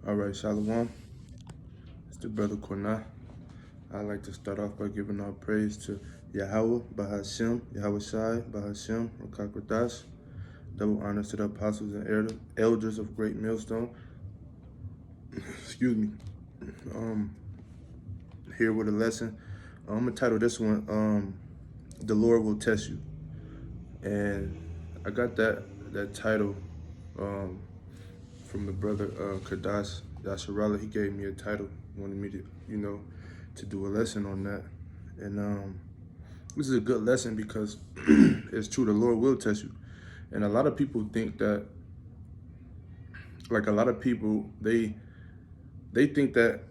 All right, Shalom. It's the brother Kornah. I'd like to start off by giving all praise to Yahweh, Bahashem, Yahweh Shai, Bahashem, Rakakwadash. Double honors to the apostles and elders of Great Millstone. Excuse me. Here with a lesson. I'm gonna title this one, "The Lord Will Test You," and I got that title from the brother Kadash Yasharala. He gave me a title, wanted me to do a lesson on that. And this is a good lesson because it's true, the Lord will test you. And a lot of people think that, like a lot of people, they think that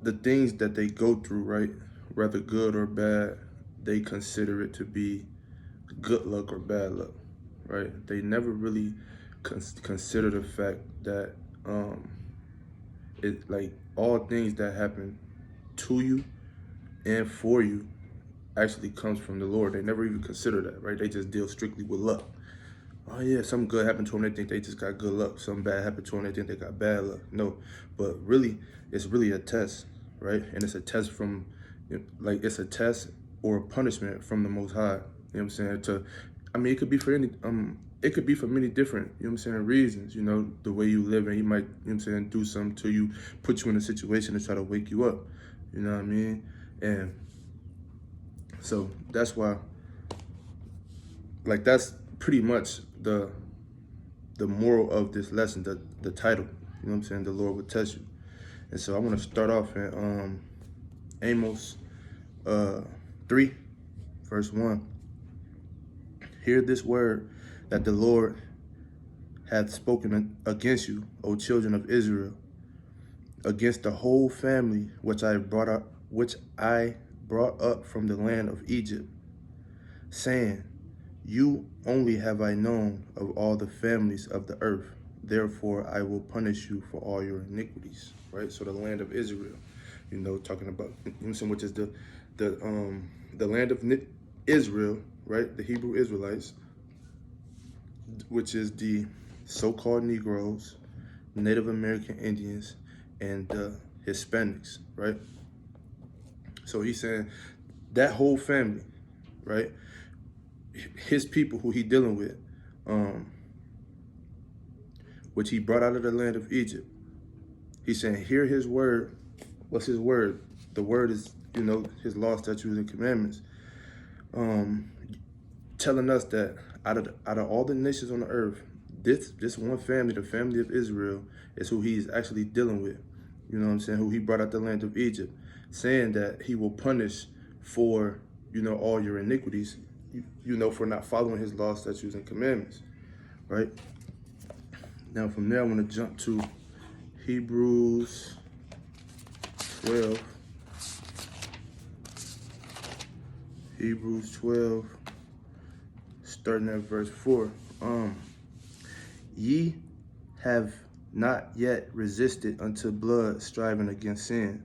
the things that they go through, right, whether good or bad, they consider it to be good luck or bad luck, right? They never really consider the fact that it, like, all things that happen to you and for you actually comes from the Lord. They never even consider that, right? They just deal strictly with luck. Oh yeah, something good happened to them, they think they just got good luck. Something bad happened to them, they think they got bad luck. No, but really, it's really a test, right? And it's a test from, like, it's a test or a punishment from the Most High. You know what I'm saying? It could be for it could be for many different, you know what I'm saying, reasons. You know, the way you live, and He might, you know what I'm saying, do something to you, put you in a situation to try to wake you up. You know what I mean? And so that's why, like, that's pretty much the moral of this lesson, the title. You know what I'm saying? The Lord will test you. And so I want to start off in Amos 3, verse 1. Hear this word that the Lord hath spoken against you, O children of Israel, against the whole family which I brought up from the land of Egypt, saying, you only have I known of all the families of the earth. Therefore, I will punish you for all your iniquities. Right. So the land of Israel, you know, talking about, which is the land of Israel, right? The Hebrew Israelites, which is the so-called Negroes, Native American Indians, and the Hispanics, right? So he's saying that whole family, right? His people who he dealing with, which he brought out of the land of Egypt. He's saying, hear his word. What's his word? The word is, you know, his law, statutes, and commandments. Telling us that out of all the nations on the earth, this one family, the family of Israel, is who he's actually dealing with. You know what I'm saying? Who he brought out the land of Egypt, saying that he will punish for, you know, all your iniquities, you know, for not following his law, statutes, and commandments, right? Now from there, I want to jump to Hebrews 12. Hebrews 12, starting at verse 4. Ye have not yet resisted unto blood, striving against sin,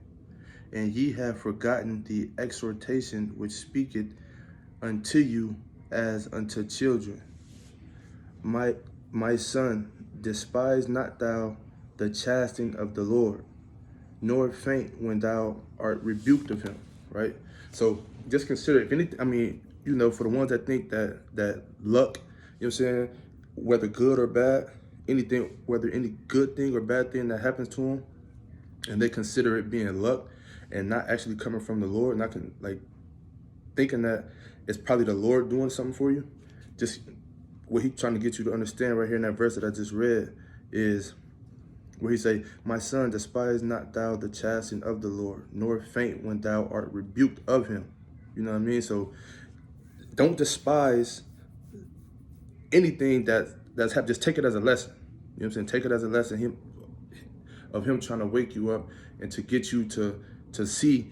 and ye have forgotten the exhortation which speaketh unto you as unto children. My son, despise not thou the chastening of the Lord, nor faint when thou art rebuked of him. Right? So just consider, if anything, you know, for the ones that think that luck, you know what I'm saying, whether good or bad, anything, whether any good thing or bad thing that happens to them, and they consider it being luck and not actually coming from the Lord, not like thinking that it's probably the Lord doing something for you. Just what he's trying to get you to understand right here in that verse that I just read is where he say, my son, despise not thou the chastening of the Lord, nor faint when thou art rebuked of him. You know what I mean? So don't despise anything that's happened. Just take it as a lesson. You know what I'm saying? Take it as a lesson of him trying to wake you up and to get you to see,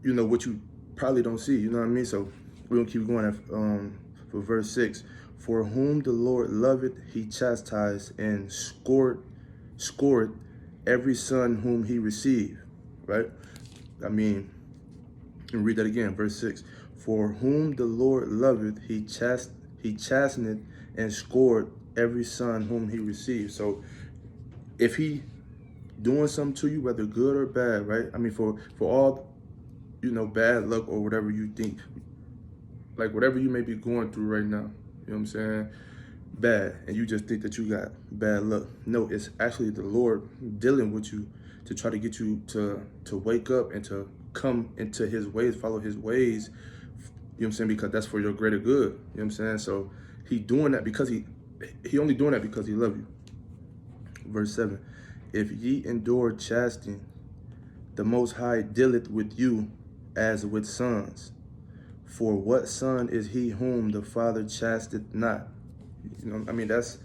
you know, what you probably don't see. You know what I mean? So we're gonna keep going for verse 6. For whom the Lord loveth, he chastised and scourged every son whom he received. Right? Let me read that again, verse 6. For whom the Lord loveth, he chasteneth and scourged every son whom he received. So if he doing something to you, whether good or bad, right? I mean, for all, bad luck or whatever you think, like whatever you may be going through right now, you know what I'm saying? Bad, and you just think that you got bad luck. No, it's actually the Lord dealing with you to try to get you to wake up and to come into his ways, follow his ways, you know what I'm saying? Because that's for your greater good, you know what I'm saying? So he doing that because he only doing that because he love you. Verse 7, if ye endure chastening, the Most High dealeth with you as with sons. For what son is he whom the Father chasteth not? I mean, that's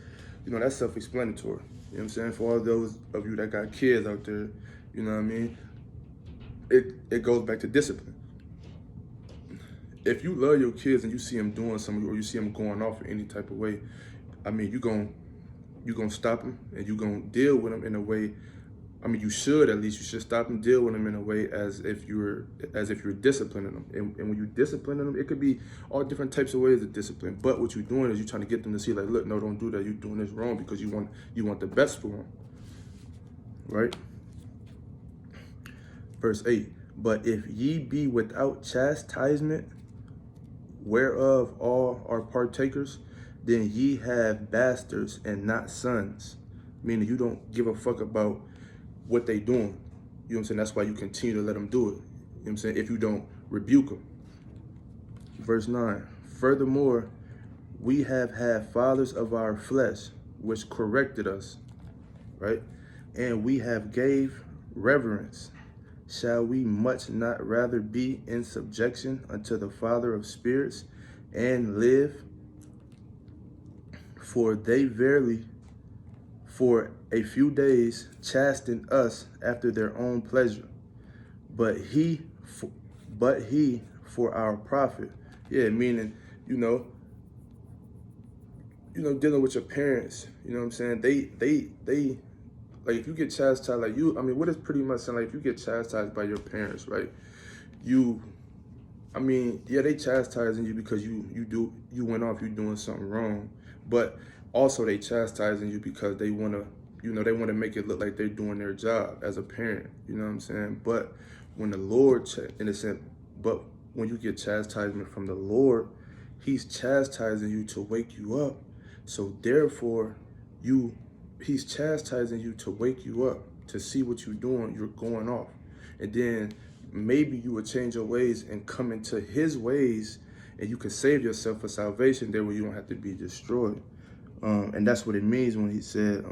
self-explanatory. You know what I'm saying? For all those of you that got kids out there, you know what I mean? It goes back to discipline. If you love your kids and you see them doing something, or you see them going off in any type of way, I mean, you're gonna stop them and you're gonna deal with them in a way. I mean, you should stop and deal with them in a way as if you're disciplining them. And when you're disciplining them, it could be all different types of ways of discipline. But what you're doing is you're trying to get them to see, like, look, no, don't do that. You're doing this wrong because you want the best for them, right? Verse 8, but if ye be without chastisement, whereof all are partakers, then ye have bastards and not sons. Meaning you don't give a fuck about what they doing. You know what I'm saying? That's why you continue to let them do it. You know what I'm saying? If you don't rebuke them. Verse 9, furthermore, we have had fathers of our flesh, which corrected us, right? And we have gave reverence. Shall we much not rather be in subjection unto the Father of spirits and live? For they verily for a few days chasten us after their own pleasure, but he for our profit. Yeah, meaning, dealing with your parents, you know what I'm saying? They like, if you get chastised, like what is pretty much saying, like, if you get chastised by your parents, right? They chastising you because you went off, you doing something wrong, but also they chastising you because they want to make it look like they're doing their job as a parent, you know what I'm saying? But when the Lord, but when you get chastisement from the Lord, he's chastising you to wake you up. So therefore, he's chastising you to wake you up, to see what you're doing, you're going off. And then maybe you will change your ways and come into his ways, and you can save yourself for salvation there, where you don't have to be destroyed. And that's what it means when he said,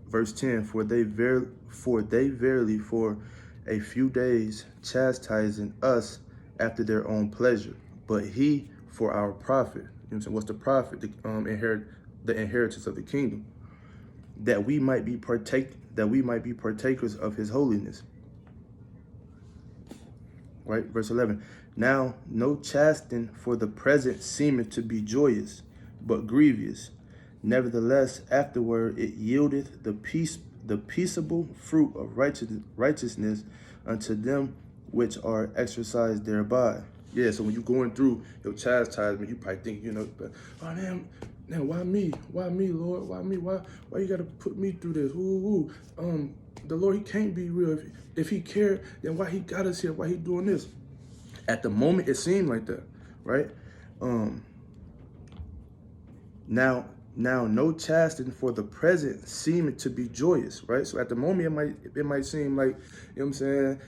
verse 10, for they verily for a few days chastising us after their own pleasure, but he for our profit. You know what I'm saying? What's the profit? The inheritance of the kingdom, that we might be partakers of his holiness. Right, verse 11. Now no chastening for the present seemeth to be joyous, but grievous. Nevertheless, afterward it yieldeth the peaceable fruit of righteousness unto them which are exercised thereby. Yeah, so when you're going through your chastisement, you probably think, oh damn, why me? Why me, Lord? Why me? Why you gotta put me through this? The Lord, he can't be real. If he cared, then why he got us here? Why he doing this? At the moment, it seemed like that, right? Now no chastening for the present seeming to be joyous, right? So at the moment, it might seem like, you know what I'm saying,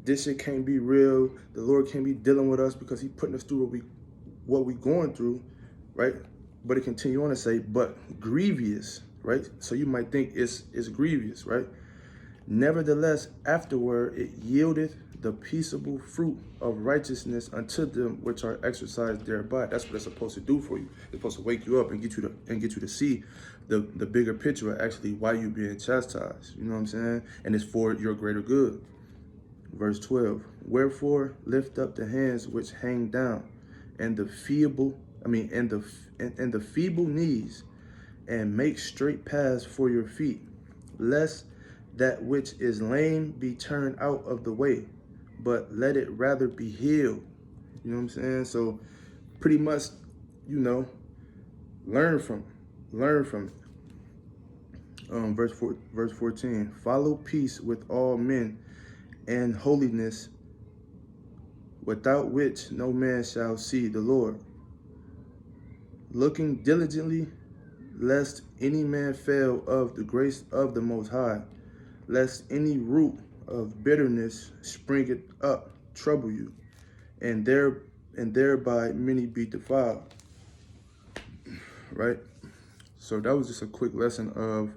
this shit can't be real. The Lord can't be dealing with us because he putting us through what we going through, right? But it continue on to say, but grievous, right? So you might think it's grievous, right? Nevertheless, afterward it yieldeth the peaceable fruit of righteousness unto them which are exercised thereby. That's what it's supposed to do for you. It's supposed to wake you up and get you to see the bigger picture of actually why you're being chastised. You know what I'm saying? And it's for your greater good. Verse 12. Wherefore lift up the hands which hang down, and the feeble knees, and make straight paths for your feet, lest that which is lame be turned out of the way, but let it rather be healed. You know what I'm saying? So pretty much, learn from it. verse 14. Follow peace with all men and holiness, without which no man shall see the Lord. Looking diligently, lest any man fail of the grace of the Most High, lest any root of bitterness springeth up, trouble you, and thereby many be defiled. Right? So that was just a quick lesson of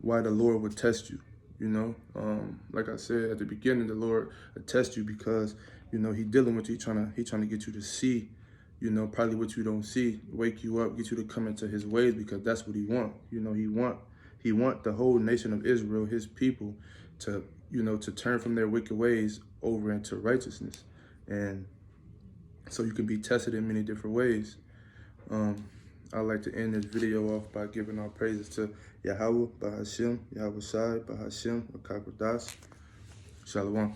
why the Lord would test you. You know, like I said at the beginning, the Lord would test you because, you know, he dealing with you. He trying to get you to see, you know, probably what you don't see, wake you up, get you to come into his ways, because that's what he want. You know, he want the whole nation of Israel, his people, to, you know, to turn from their wicked ways over into righteousness. And so you can be tested in many different ways. I'd like to end this video off by giving our praises to Yahweh, Bahashem, Yahweh Shai, Bahashem, Akakodas. Shalom.